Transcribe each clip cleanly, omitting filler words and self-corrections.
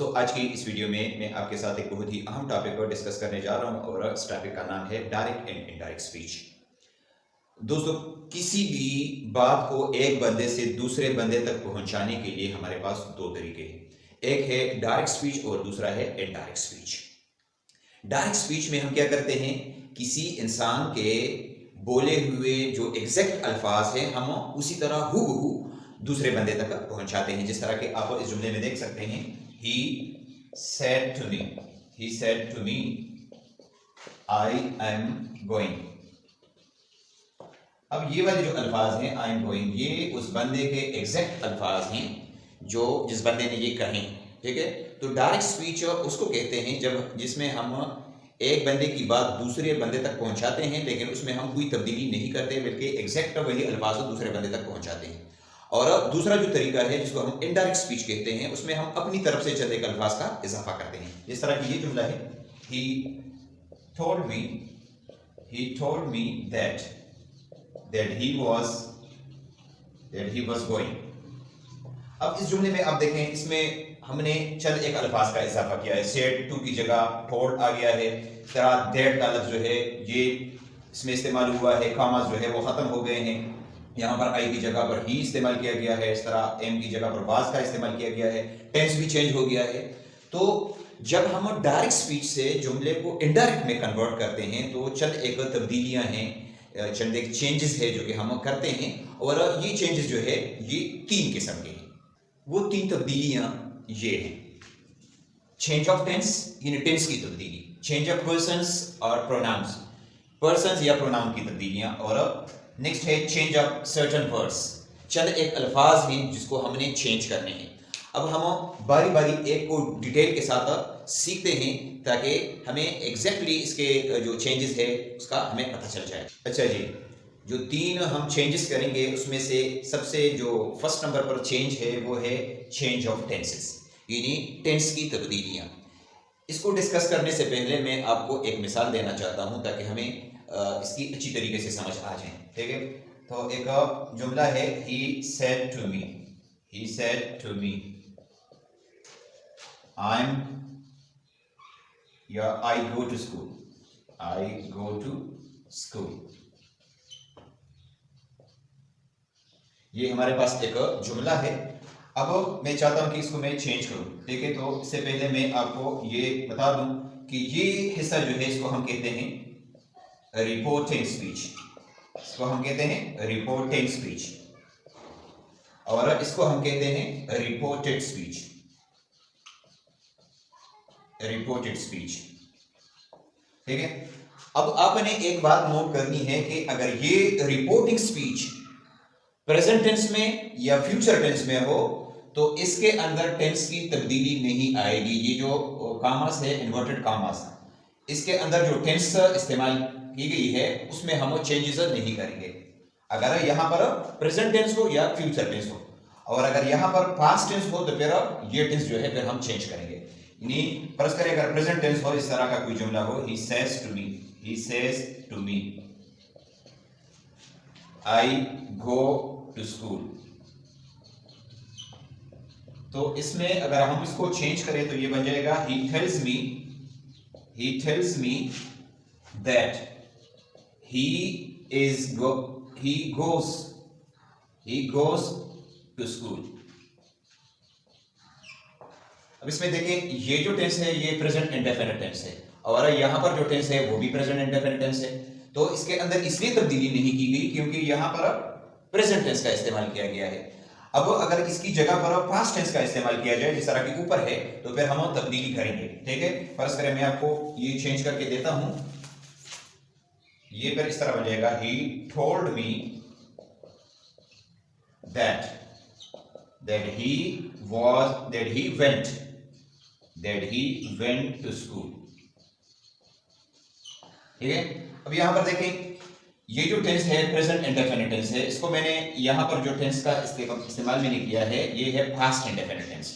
दोस्तों, आज की इस वीडियो में मैं आपके साथ एक बहुत ही अहम टॉपिक को डिस्कस करने जा रहा हूं और इस टॉपिक का नाम है डायरेक्ट एंड इनडायरेक्ट स्पीच। दोस्तों, किसी भी बात को एक बंदे से दूसरे बंदे तक पहुंचाने के लिए हमारे पास दो तरीके हैं। एक है डायरेक्ट स्पीच और दूसरा है इनडायरेक्ट स्पीच। डायरेक्ट स्पीच में हम क्या करते हैं, किसी इंसान के बोले हुए जो एग्जैक्ट अल्फाज हैं हम उसी तरह हूबहू दूसरे बंदे तक पहुंचाते हैं। जिस तरह के आप इस जुमले में देख सकते हैं, he said to me I am going। अब ये वाले जो अल्फाज हैं I am going, ये उस बंदे के एग्जैक्ट अल्फाज हैं जो जिस बंदे ने ये कहे। ठीक है, तो डायरेक्ट स्पीच उसको कहते हैं जब जिसमें हम एक बंदे की बात दूसरे बंदे तक पहुंचाते हैं, लेकिन उसमें हम कोई तब्दीली नहीं करते बल्कि एग्जैक्ट वही अल्फाज दूसरे बंदे तक पहुंचाते हैं। और दूसरा जो तरीका है जिसको हम इनडायरेक्ट स्पीच कहते हैं, उसमें हम अपनी तरफ से चंद एक अल्फाज का इजाफा करते हैं। जिस तरह की ये जुमला है, he told me that he was going। अब इस जुमले में आप देखें, इसमें हमने चंद एक अल्फाज का इजाफा किया है। said to की जगह told आ गया है। तरह that का लफ्ज जो है ये इसमें इस्तेमाल हुआ है, कामास जो है वो खत्म हो गए हैं। यहाँ पर आई की जगह पर ही इस्तेमाल किया गया है, इस तरह एम की जगह पर वाज का इस्तेमाल किया गया है, टेंस भी चेंज हो गया है। तो जब हम डायरेक्ट स्पीच से जुमले को इनडायरेक्ट में कन्वर्ट करते हैं तो चंद एक तब्दीलियां हैं, चंद एक चेंजेस है जो कि हम करते हैं। और ये चेंजेस जो है ये तीन किस्म के हैं। वो तीन तब्दीलियां ये हैं, चेंज ऑफ टेंस यानी टेंस की तब्दीली, चेंज ऑफ पर्सन्स और प्रोनाउंस, पर्सन्स या प्रोनाउन की तब्दीलियां, और नेक्स्ट है चेंज ऑफ सर्टेन वर्ड्स, चंद एक अल्फाज हैं जिसको हमने चेंज करने हैं। अब हम बारी बारी एक को डिटेल के साथ सीखते हैं ताकि हमें एग्जैक्टली इसके जो चेंजेस है उसका हमें पता चल जाए। अच्छा जी, जो तीन हम चेंजेस करेंगे उसमें से सबसे जो फर्स्ट नंबर पर चेंज है वो है चेंज ऑफ टेंसेस, यानी टेंस की तब्दीलियां। इसको डिस्कस करने से पहले मैं आपको एक मिसाल देना चाहता हूं ताकि हमें इसकी अच्छी तरीके से समझ आ जाए। ठीक है, तो एक जुमला है, he said to me I go to school। ये हमारे पास एक जुमला है। अब मैं चाहता हूं कि इसको मैं चेंज करूं। ठीक है, तो इससे पहले मैं आपको ये बता दूं कि ये हिस्सा जो है इसको हम कहते हैं रिपोर्टिंग स्पीच। इसको हम कहते हैं रिपोर्टिंग स्पीच और इसको हम कहते हैं रिपोर्टेड स्पीच। ठीक है, अब आपने एक बात नोट करनी है कि अगर ये रिपोर्टिंग स्पीच प्रेजेंट टेंस में या फ्यूचर टेंस में हो तो इसके अंदर टेंस की तब्दीली नहीं आएगी। ये जो कामास है, इन्वर्टेड कामास, इसके अंदर जो टेंस इस्तेमाल की गई है उसमें हम चेंजेस नहीं करेंगे। अगर यहां पर प्रेजेंट टेंस हो या फ्यूचर टेंस हो, और अगर यहां पर पास्ट टेंस हो तो फिर ये टेंस जो है फिर हम चेंज करेंगे। यानी फर्ज करें अगर प्रेजेंट टेंस हो, इस तरह का कोई जुमला हो, he says to me I go to school। तो इसमें अगर हम इसको चेंज करें तो ये बन जाएगा he tells me that he goes to school। अब इसमें देखें, ये जो टेंस है ये प्रेजेंट इंडेफिनिट टेंस है और यहां पर जो टेंस है वो भी प्रेजेंट इंडेफिनिट टेंस है। तो इसके अंदर इसलिए तब्दीली नहीं की गई क्योंकि यहां पर प्रेजेंट टेंस का इस्तेमाल किया गया है। अब अगर इसकी जगह पर पास्ट टेंस का इस्तेमाल किया जाए जिस तरह के ऊपर है तो फिर हम तब्दीली करेंगे। ठीक है, फर्ज करें मैं आपको ये चेंज करके देता हूं, ये फिर इस तरह बन जाएगा, he told me that he went to school। ठीक है, अब यहां पर देखें, ये जो टेंस है प्रेजेंट इंडेफिनिट टेंस है, इसको मैंने यहां पर जो टेंस का इस्तेमाल मैंने किया है ये है पास्ट इंडेफिनिट टेंस।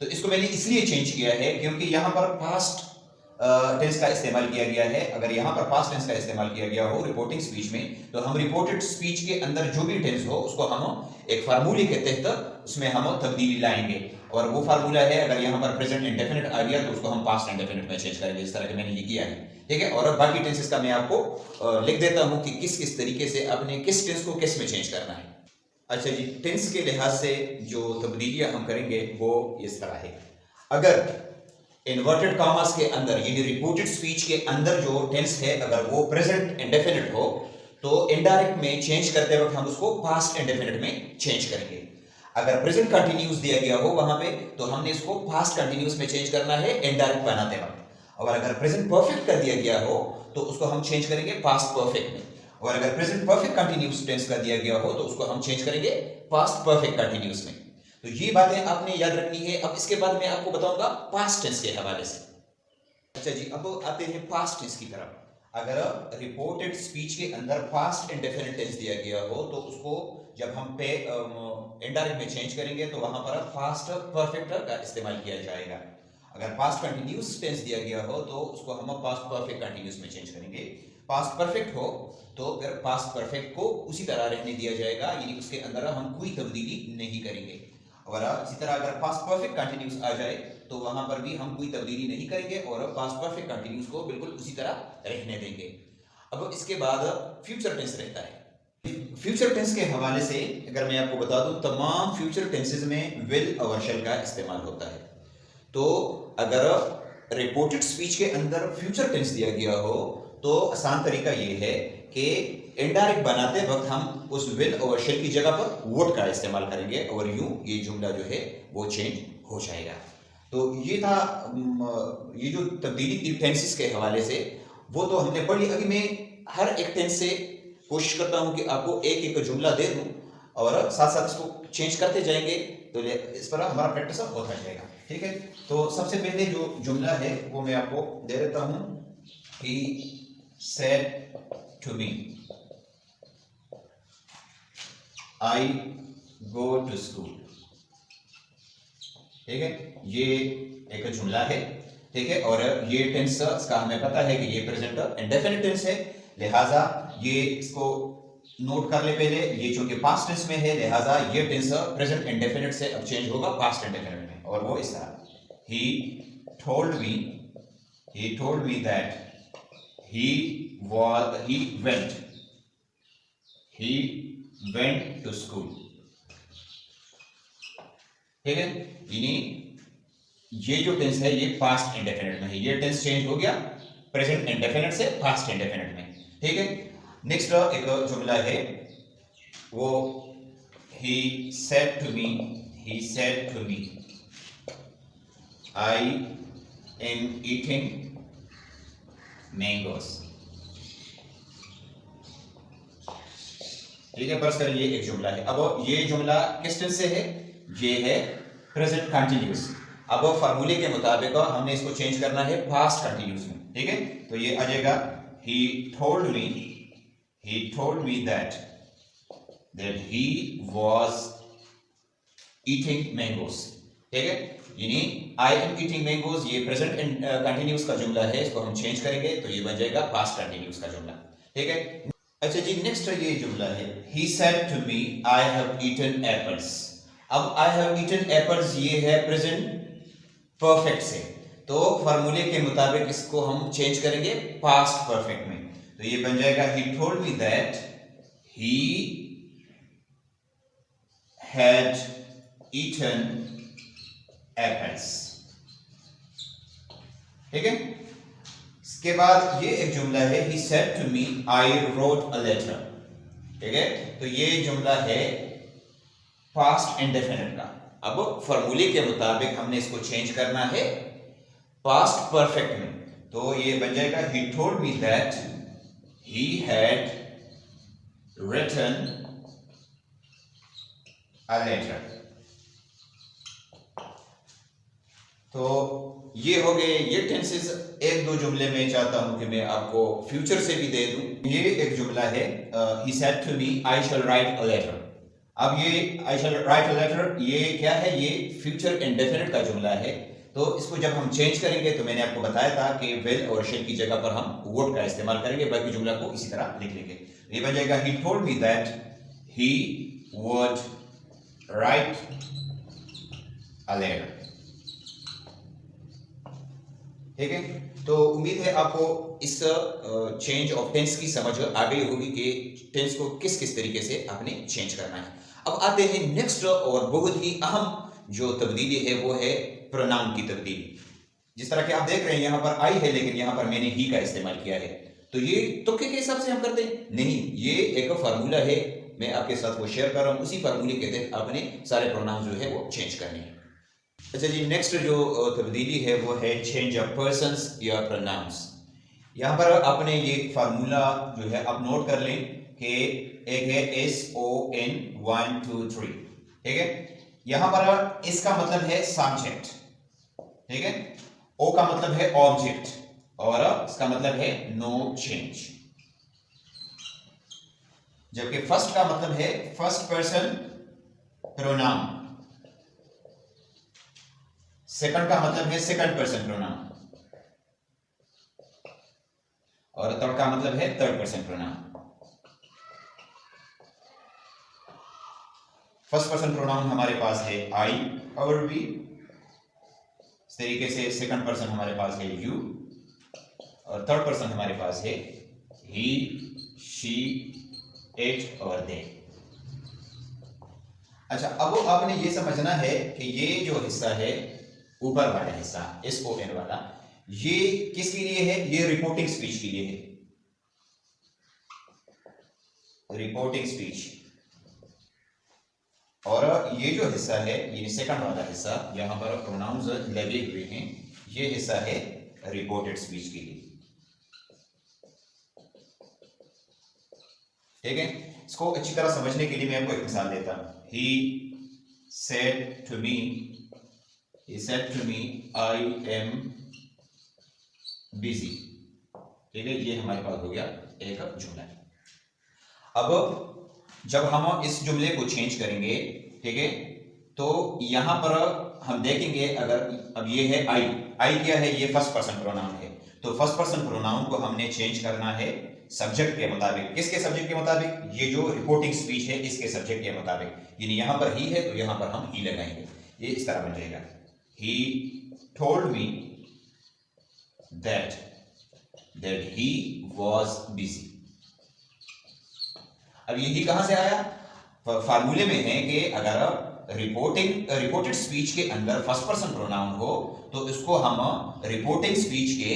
तो इसको मैंने इसलिए चेंज किया है क्योंकि यहां पर पास्ट टेंस का इस्तेमाल किया गया है। अगर यहां पर पास्ट टेंस का इस्तेमाल किया गया हो रिपोर्टिंग स्पीच में तो हम रिपोर्टेड स्पीच के अंदर जो भी टेंस हो उसको हम एक फार्मूले के तहत उसमें हम तब्दीली लाएंगे। और वो फार्मूला है, अगर यहाँ पर प्रेजेंट इंडेफिनिट आ गया तो उसको हम पास्ट इंडेफिनिट में चेंज करेंगे, इस तरह के मैंने ये किया है, ठीक है। और बाकी टेंसेस का मैं आपको लिख देता हूँ कि किस किस तरीके से आपने किस टेंस को किस में चेंज करना है। अच्छा जी, टेंस के लिहाज से जो तब्दीलियां हम करेंगे वो इस तरह है। अगर इन्वर्टेड कॉमास के अंदर यानी रिपोर्टेड स्पीच के अंदर जो टेंस है अगर वो प्रेजेंट इंडेफिनिट हो तो इनडायरेक्ट में चेंज करते वक्त हम उसको पास्ट इंडेफिनिट में चेंज करेंगे। अगर प्रेजेंट कंटिन्यूस दिया गया हो वहां पे तो हमने इसको पास्ट कंटिन्यूस में चेंज करना है इनडायरेक्ट बनाते वक्त। और अगर प्रेजेंट परफेक्ट कर दिया गया हो तो उसको हम चेंज करेंगे पास्ट परफेक्ट में। और अगर प्रेजेंट परफेक्ट कंटिन्यूस टेंस कर दिया गया हो तो उसको हम चेंज करेंगे पास्ट परफेक्ट कंटिन्यूस में। तो ये बातें आपने याद रखनी है। अब इसके बाद मैं आपको बताऊंगा पास्ट टेंस के हवाले से। अच्छा जी, अब आते हैं पास्ट टेंस की तरफ। अगर रिपोर्टेड स्पीच के अंदर पास्ट इंडेफिनिट टेंस दिया गया हो तो उसको जब हम पे इनडायरेक्ट में चेंज करेंगे तो वहां पर पास्ट परफेक्ट का इस्तेमाल किया जाएगा। अगर पास्ट कंटिन्यूस टेंस दिया गया हो तो उसको हम पास्ट परफेक्ट कंटिन्यूस में चेंज करेंगे। पास्ट परफेक्ट हो तो फिर पास्ट परफेक्ट को उसी तरह रहने दिया जाएगा, यानी उसके अंदर हम कोई तब्दीली नहीं करेंगे। और इसी तरह अगर पास्ट परफेक्ट कंटिन्यूस आ जाए तो वहां पर भी हम कोई तब्दीली नहीं करेंगे और पास्ट परफेक्ट कंटिन्यूस को बिल्कुल उसी तरह रहने देंगे। अब इसके बाद फ्यूचर टेंस रहता है। फ्यूचर टेंस के हवाले से अगर मैं आपको बता दूं, तमाम फ्यूचर टेंसेस में विल और शैल का इस्तेमाल होता है। तो अगर रिपोर्टेड स्पीच के अंदर फ्यूचर टेंस दिया गया हो तो आसान तरीका ये है कि इनडायरेक्ट बनाते वक्त हम उस विल और शैल की जगह पर वुड का इस्तेमाल करेंगे और यूं ये जुमला जो है वो चेंज हो जाएगा। तो ये था ये जो तब्दीली थी टेंसेस के हवाले से वो तो हमने पढ़ ली। अभी मैं हर एक टेंस से कोशिश करता हूं कि आपको एक एक जुमला दे दूं और साथ साथ इसको चेंज करते जाएंगे तो इस पर हमारा प्रैक्टिस होता जाएगा, ठीक है। तो सबसे पहले जो जुमला है वो मैं आपको दे देता हूं। He said to me, I go to school। ठीक है, ये एक जुमला है, ठीक है। और ये टेंस इसका हमें पता है कि ये प्रेजेंट इंडेफिनिट टेंस है, लिहाजा ये इसको नोट कर ले पहले। ये चूंकि पास्ट टेंस में है लिहाजा ये टेंस प्रेजेंट इंडेफिनिट से अब चेंज होगा पास्ट इंडेफिनिट में। और वो इस तरह, he told me that he went to school। ठीक है, यानी ये जो टेंस है ये पास्ट इंडेफिनिट में है, ये टेंस चेंज हो गया प्रेजेंट इंडेफिनिट से पास्ट इंडेफिनिट में, ठीक है। नेक्स्ट एक जुमला है वो he said to me I am eating mangoes। ठीक है, बस कर ये एक जुमला है। अब ये जुमला किस टेंस से है? ये है प्रेजेंट कंटिन्यूस। अब फार्मूले के मुताबिक हमने इसको चेंज करना है पास्ट कंटिन्यूस में, ठीक है। तो ये आ जाएगा he told me that he was eating mangoes। ठीक है, यानी I am eating mangoes ये प्रेजेंट कंटिन्यूस का जुमला है, इसको हम चेंज करेंगे तो ये बन जाएगा पास्ट कंटिन्यूस का जुमला, ठीक है। अच्छा जी, नेक्स्ट ये जुमला है he said to me I have eaten apples। अब I have eaten apples ये है प्रेजेंट परफेक्ट से, तो फार्मूले के मुताबिक इसको हम चेंज करेंगे पास्ट परफेक्ट में। तो ये बन जाएगा he told me that he had eaten apples। ठीक है, इसके बाद ये एक जुमला है he said to me I wrote a letter। ठीक है, तो ये जुमला है पास्ट इंडेफिनिट का। अब फॉर्मूले के मुताबिक हमने इसको चेंज करना है पास्ट परफेक्ट में, तो ये बन जाएगा he told me that he had written a letter। तो ये हो गए ये टेंसेस। एक दो जुमले में चाहता हूं कि मैं आपको फ्यूचर से भी दे दूं। ये एक जुमला है he said to me I shall write a letter। अब ये I shall write a letter ये क्या है? ये फ्यूचर इंडेफिनिट का जुमला है। तो इसको जब हम चेंज करेंगे तो मैंने आपको बताया था कि विल और शैल की जगह पर हम वुड का इस्तेमाल करेंगे, बाकी जुमला को इसी तरह लिख लेंगे। ये बन जाएगा he told me that he would write alert। ठीक है, तो उम्मीद है आपको इस चेंज ऑफ टेंस की समझ आ गई होगी कि टेंस को किस किस तरीके से आपने चेंज करना है। अब आते हैं नेक्स्ट और बहुत ही अहम जो तब्दीली है वो है प्रोनाउन की तब्दीली। जिस तरह के आप देख रहे हैं यहाँ पर आई है लेकिन यहाँ पर मैंने ही का इस्तेमाल किया है, तो ये तुक्के के हिसाब से हम करते हैं नहीं, ये एक फार्मूला है, मैं आपके साथ वो शेयर कर रहा हूँ। उसी फार्मूले के तहत आपने सारे प्रोनाउन जो है वो चेंज करने हैं। अच्छा जी, नेक्स्ट जो तब्दीली है वो है चेंज ऑफ पर्सन्स या प्रोनाउंस। यहाँ पर आपने ये फार्मूला जो है आप नोट कर लें कि एक है SON 1 2 3। ठीक है, यहाँ पर इसका मतलब है सब्जेक्ट, ठीक है, O का मतलब है ऑब्जेक्ट और इसका मतलब है नो चेंज। जबकि फर्स्ट का मतलब है फर्स्ट पर्सन प्रोनाउन, सेकंड का मतलब है सेकंड पर्सन प्रोनाउन और थर्ड का मतलब है third person pronoun. First person pronoun हमारे पास है आई और वी, इस तरीके से सेकंड पर्सन हमारे पास है यू और थर्ड पर्सन हमारे पास है ही, शी, इट और दे। अच्छा, अब आपने ये समझना है कि ये जो हिस्सा है ऊपर वाला हिस्सा SON वाला, ये किसके लिए है? ये रिपोर्टिंग स्पीच के लिए है, रिपोर्टिंग स्पीच। और ये जो हिस्सा है ये सेकंड वाला हिस्सा, यहां पर प्रोनाउंस लगे हुए हैं, ये हिस्सा है रिपोर्टेड स्पीच के लिए। ठीक है, इसको अच्छी तरह समझने के लिए मैं आपको एक मिसाल देता हूं। He said to me, I am busy। ठीक है, ये हमारे पास हो गया एक जुमला। अब जब हम इस जुमले को चेंज करेंगे, ठीक है, तो यहां पर हम देखेंगे, अगर अब ये है आई क्या है? ये फर्स्ट पर्सन प्रोनाउन है, तो फर्स्ट पर्सन प्रोनाउन को हमने चेंज करना है सब्जेक्ट के मुताबिक। किसके सब्जेक्ट के मुताबिक? ये जो रिपोर्टिंग स्पीच है इसके सब्जेक्ट के मुताबिक। यानी यहां पर ही है तो यहां पर हम ही लगाएंगे, ये इस तरह बन जाएगा। He told me that he was busy। अब यही कहां से आया? फार्मूले में है कि अगर रिपोर्टेड स्पीच के अंदर फर्स्ट पर्सन प्रोनाउन हो तो इसको हम रिपोर्टिंग स्पीच के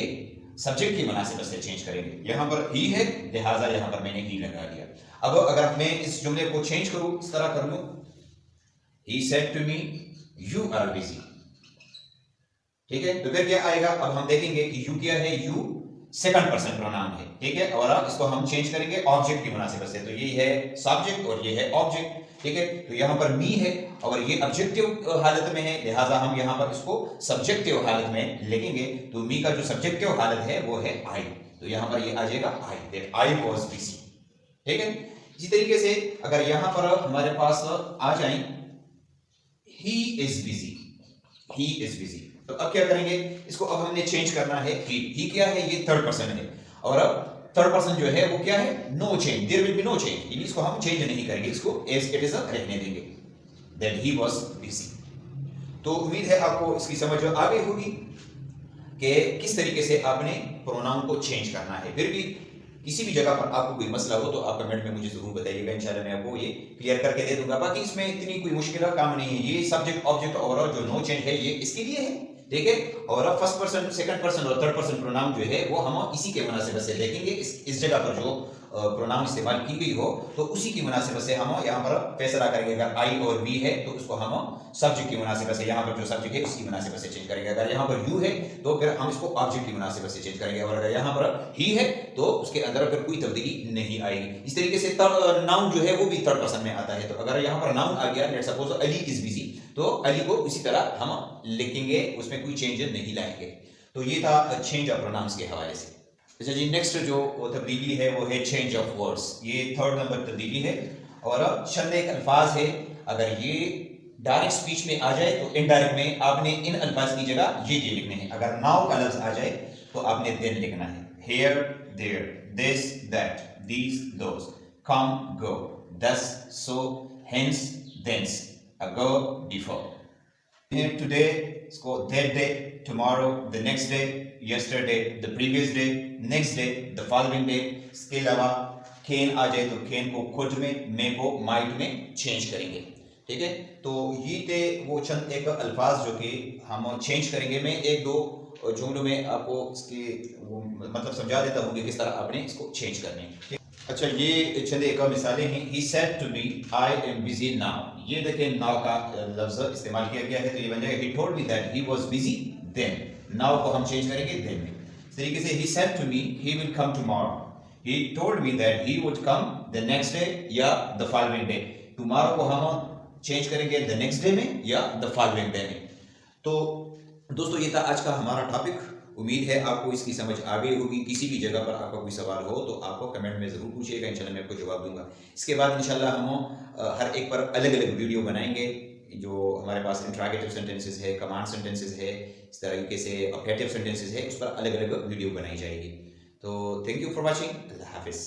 सब्जेक्ट की मुनासिबत से चेंज करेंगे। यहां पर ही है, लिहाजा यहां पर मैंने ही लगा दिया। अब अगर मैं इस जुमले को चेंज करूं, इस तरह कर लूं, He said to me you are busy। ठीक है, तो फिर क्या आएगा? अब हम देखेंगे कि यू क्या है, यू सेकंड पर्सन प्रोनाउन है, ठीक है, और इसको हम चेंज करेंगे ऑब्जेक्ट की मुनासिबत से, तो ये है सब्जेक्ट और ये है ऑब्जेक्ट। ठीक है, तो यहां पर मी है और ये ऑब्जेक्टिव हालत में है, लिहाजा हम यहां पर इसको सब्जेक्टिव हालत में लिखेंगे। तो मी का जो सब्जेक्टिव हालत है वो है आई, तो यहां पर ये आ जाएगा आई, दैट आई वाज बिजी। ठीक है, इसी तरीके से अगर यहां पर हमारे पास आ जाए ही इज बिजी, तो अब क्या करेंगे? इसको अब हमने चेंज करना है। ही क्या है? ये थर्ड पर्सन है और अब थर्ड पर्सन जो है वो क्या है? No change, there will be no change, यानी इसको हम चेंज नहीं करेंगे, इसको एज इट इज रहने देंगे, दैट ही वाज बिजी। तो उम्मीद है आपको इसकी समझ आ गई होगी कि किस तरीके से आपने प्रोनाउन को चेंज करना है। फिर भी किसी भी जगह पर आपको कोई मसला हो तो आप कमेंट में मुझे जरूर बताइएगा, इंशाल्लाह मैं आपको ये क्लियर करके दे दूंगा। बाकी इसमें इतनी कोई मुश्किल काम नहीं है, ये सब्जेक्ट ऑब्जेक्ट और जो नो चेंज है ये इसके लिए है, ठीक है, और फर्स्ट पर्सन सेकंड पर्सन और थर्ड पर्सन प्रोनाउन जो है वो हम इसी के मुनासिबत से देखेंगे। इस जगह पर जो प्रोनाउन इस्तेमाल की गई हो तो उसी की मुनासिबत से हम यहाँ पर फैसला करेंगे। अगर आई और वी है तो उसको हम सब्जेक्ट की मुनासिबत से, यहाँ पर जो सब्जेक्ट है उसकी मुनासिबत से चेंज करेंगे। अगर यहाँ पर यू है तो फिर हम इसको ऑब्जेक्ट की मुनासिबत से चेंज करेंगे, और अगर यहाँ पर ही है तो उसके अंदर फिर कोई तब्दीली नहीं आएगी। इस तरीके से नाउन जो है वो भी थर्ड पर्सन में आता है, तो अगर यहाँ पर नाउन आ गया, let's suppose Ali is busy, तो अली को उसी तरह हम लिखेंगे, उसमें कोई चेंज नहीं लाएंगे। तो ये था चेंज ऑफ प्रोनाउंस के हवाले से। अच्छा जी, नेक्स्ट जो तब्दीली है वो है चेंज ऑफ वर्ड्स, ये थर्ड नंबर तब्दीली है। और चंद एक अल्फाज है, अगर ये डायरेक्ट स्पीच में आ जाए तो इनडायरेक्ट में आपने इन अल्फाज की जगह ये लिखने हैं। अगर नाउ का लफ्ज आ जाए तो आपने देन लिखना है, here, there, this, that, these, those, come, go, thus, so, hence, thence, ago, before. Today, इसको that day, tomorrow, the next day, yesterday, the previous day, next day, the following day. इसके अलावा can आ जाए तो can को could में, मे को might में change करेंगे। ठीक है, तो ये थे वो चंद एक अल्फाज जो कि हम चेंज करेंगे। मैं एक दो जुमलों में आपको इसकी वो मतलब समझा देता हूँ कि किस तरह आपने इसको चेंज करने हैं। अच्छा, ये चंद एक मिसालें हैं। He said to me I am busy now. ये देखें, नाउ का लफ्ज इस्तेमाल किया गया है, तो ये बन जाएगा he told me that he was busy then. Now को हम चेंज करेंगे देन में। इस तरीके से he said to me he will come tomorrow. He told me that he would come the next day या द फॉलोइंग डे। टुमारो को हम चेंज करेंगे द नेक्स्ट डे में या द फॉलोइंग डे में। तो दोस्तों, ये था आज का हमारा टॉपिक। उम्मीद है आपको इसकी समझ आ गई होगी। किसी भी जगह पर आपका कोई सवाल हो तो आपको कमेंट में ज़रूर पूछिएगा, इंशाल्लाह मैं आपको जवाब दूंगा। इसके बाद इंशाल्लाह हम हर एक पर अलग अलग वीडियो बनाएंगे। जो हमारे पास इंट्रोगेटिव सेंटेंसेस है, कमांड सेंटेंसेस है, इस तरीके से ऑब्जेक्टिव सेंटेंसेस है, उस पर अलग अलग वीडियो बनाई जाएगी। तो थैंक यू फॉर वॉचिंग। अल्लाह हाफिज़।